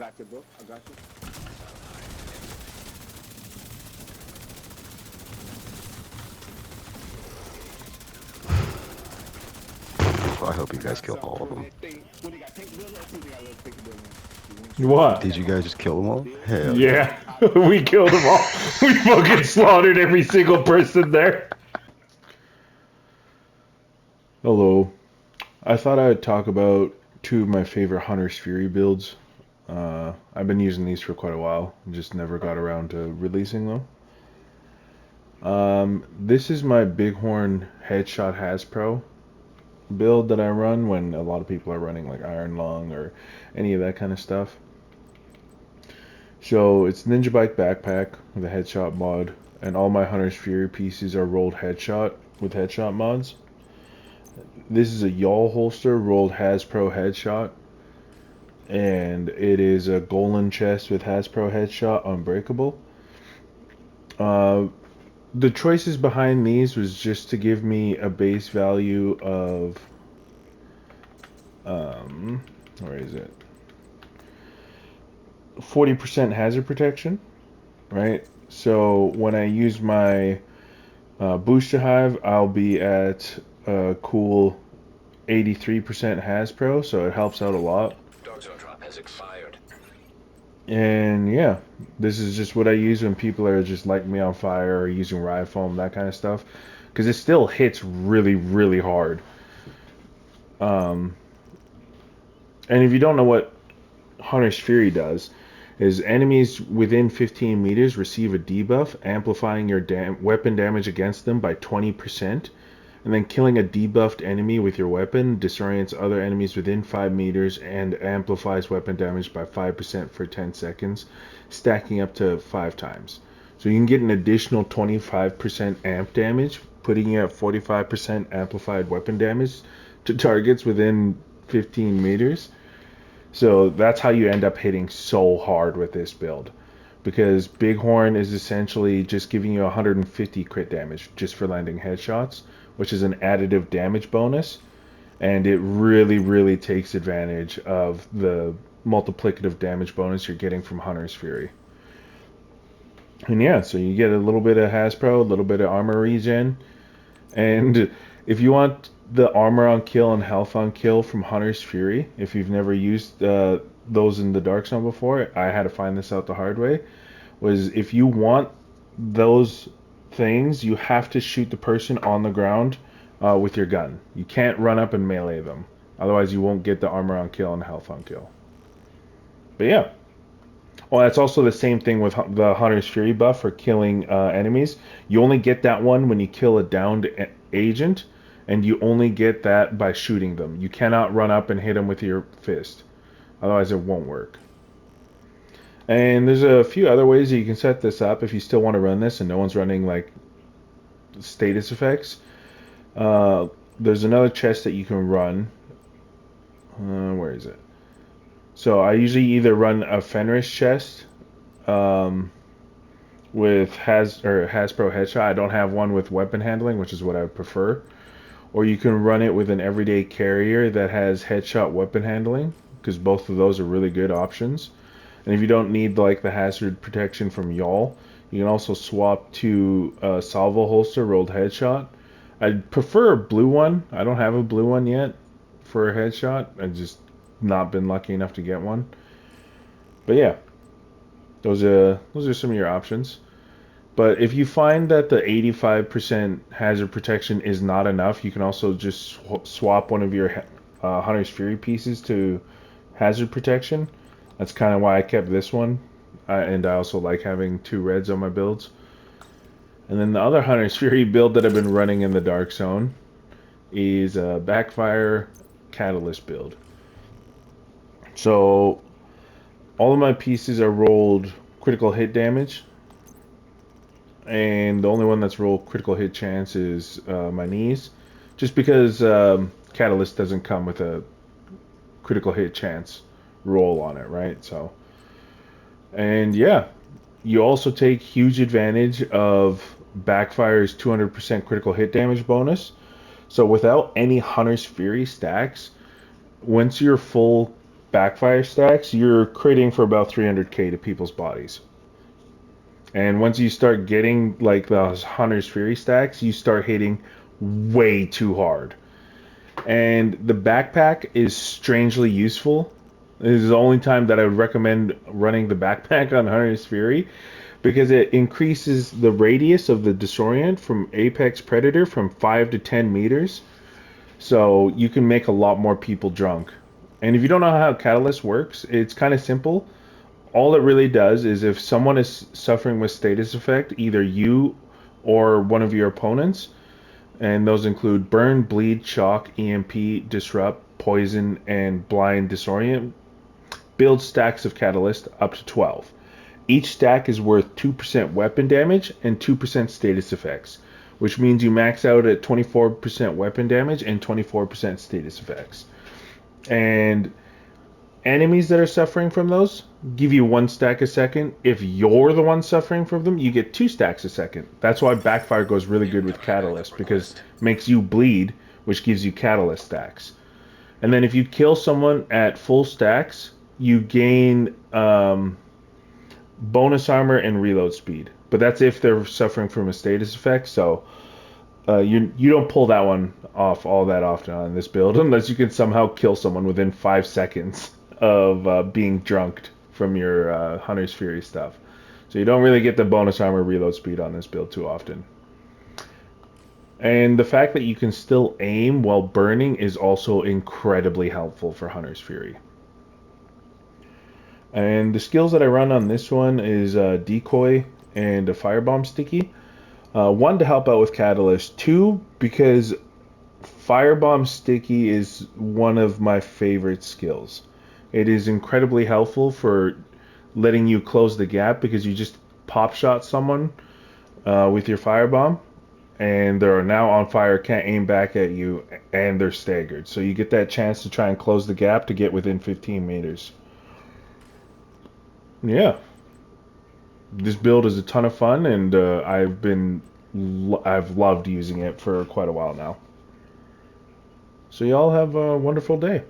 got you, bro. I got you. I hope you I guys got killed something all of for them. that thing. What, they got pink building? Let's see if they got a little pink building. You want to What? Did you guys just kill them all? build? Hell yeah. Yeah, Like top we top killed them all. We fucking slaughtered every single person there. Hello. I thought I would talk about two of my favorite Hunter's Fury builds. I've been using these for quite a while, just never got around to releasing them. This is my Bighorn Headshot Hasbro build that I run when a lot of people are running like Iron Lung or any of that kind of stuff. So it's Ninja Bike backpack with a headshot mod, and all my Hunter's Fury pieces are rolled headshot with headshot mods. This is a Yawl holster rolled Hasbro headshot, and it is a Golan chest with Hasbro headshot unbreakable. Uh, the choices behind these was just to give me a base value of where is it? 40% hazard protection, right? So when I use my booster hive, I'll be at a cool 83% Hasbro, so it helps out a lot. Dark zone drop has expired. And yeah, this is just what I use when people are just lighting me on fire or using rye foam, that kind of stuff, because it still hits really, really hard. Um, and if you don't know what Hunter's Fury does, is enemies within 15 meters receive a debuff, amplifying your weapon damage against them by 20%. And then killing a debuffed enemy with your weapon disorients other enemies within 5 meters and amplifies weapon damage by 5% for 10 seconds, stacking up to 5 times. So you can get an additional 25% amp damage, putting you at 45% amplified weapon damage to targets within 15 meters. So that's how you end up hitting so hard with this build. Because Bighorn is essentially just giving you 150 crit damage just for landing headshots, which is an additive damage bonus. And it really, really takes advantage of the multiplicative damage bonus you're getting from Hunter's Fury. And yeah, so you get a little bit of Hasbro, a little bit of armor regen. And if you want the armor on kill and health on kill from Hunter's Fury, if you've never used those in the Dark Zone before, I had to find this out the hard way, was if you want those things, you have to shoot the person on the ground with your gun. You can't run up and melee them. Otherwise, you won't get the armor on kill and health on kill. But yeah. Well, that's also the same thing with the Hunter's Fury buff for killing enemies. You only get that one when you kill a downed agent, and you only get that by shooting them. You cannot run up and hit them with your fist. Otherwise, it won't work. And there's a few other ways that you can set this up if you still want to run this and no one's running like status effects. Uh, there's another chest that you can run. Where is it? So I usually either run a Fenris chest with Hasbro headshot. I don't have one with weapon handling, which is what I would prefer. Or you can run it with an everyday carrier that has headshot weapon handling, because both of those are really good options. And if you don't need like the hazard protection from Yawl, you can also swap to a salvo holster rolled headshot. I'd prefer a blue one. I don't have a blue one yet for a headshot. I've just not been lucky enough to get one. But yeah, those are some of your options. But if you find that the 85% hazard protection is not enough, you can also just swap one of your Hunter's Fury pieces to hazard protection. That's kind of why I kept this one. And I also like having 2 reds on my builds. And then the other Hunter's Fury build that I've been running in the Dark Zone is a Backfire Catalyst build. So all of my pieces are rolled critical hit damage. And the only one that's rolled critical hit chance is my knees. Just because Catalyst doesn't come with a critical hit chance roll on it, right? So, and yeah, you also take huge advantage of Backfire's 200% critical hit damage bonus. So without any Hunter's Fury stacks, once you're full backfire stacks, you're critting for about 300k to people's bodies. And once you start getting like those Hunter's Fury stacks, you start hitting way too hard. And the backpack is strangely useful. This is the only time that I would recommend running the backpack on Hunter's Fury, because it increases the radius of the disorient from Apex Predator from 5 to 10 meters. So you can make a lot more people drunk. And if you don't know how Catalyst works, it's kind of simple. All it really does is if someone is suffering with status effect, either you or one of your opponents, and those include burn, bleed, shock, EMP, disrupt, poison, and blind disorient, build stacks of Catalyst up to 12. Each stack is worth 2% weapon damage and 2% status effects, which means you max out at 24% weapon damage and 24% status effects. And enemies that are suffering from those give you 1 stack a second. If you're the one suffering from them, you get 2 stacks a second. That's why backfire goes really good with Catalyst, because it makes you bleed, which gives you Catalyst stacks. And then if you kill someone at full stacks, you gain bonus armor and reload speed. But that's if they're suffering from a status effect, so you don't pull that one off all that often on this build, unless you can somehow kill someone within 5 seconds of being drunked from your Hunter's Fury stuff. So you don't really get the bonus armor reload speed on this build too often. And the fact that you can still aim while burning is also incredibly helpful for Hunter's Fury. And the skills that I run on this one is Decoy and a Firebomb Sticky. 1, to help out with Catalyst. 2, because Firebomb Sticky is one of my favorite skills. It is incredibly helpful for letting you close the gap, because you just pop shot someone with your firebomb, and they're now on fire, can't aim back at you, and they're staggered. So you get that chance to try and close the gap to get within 15 meters. Yeah. This build is a ton of fun, and I've loved using it for quite a while now. So y'all have a wonderful day.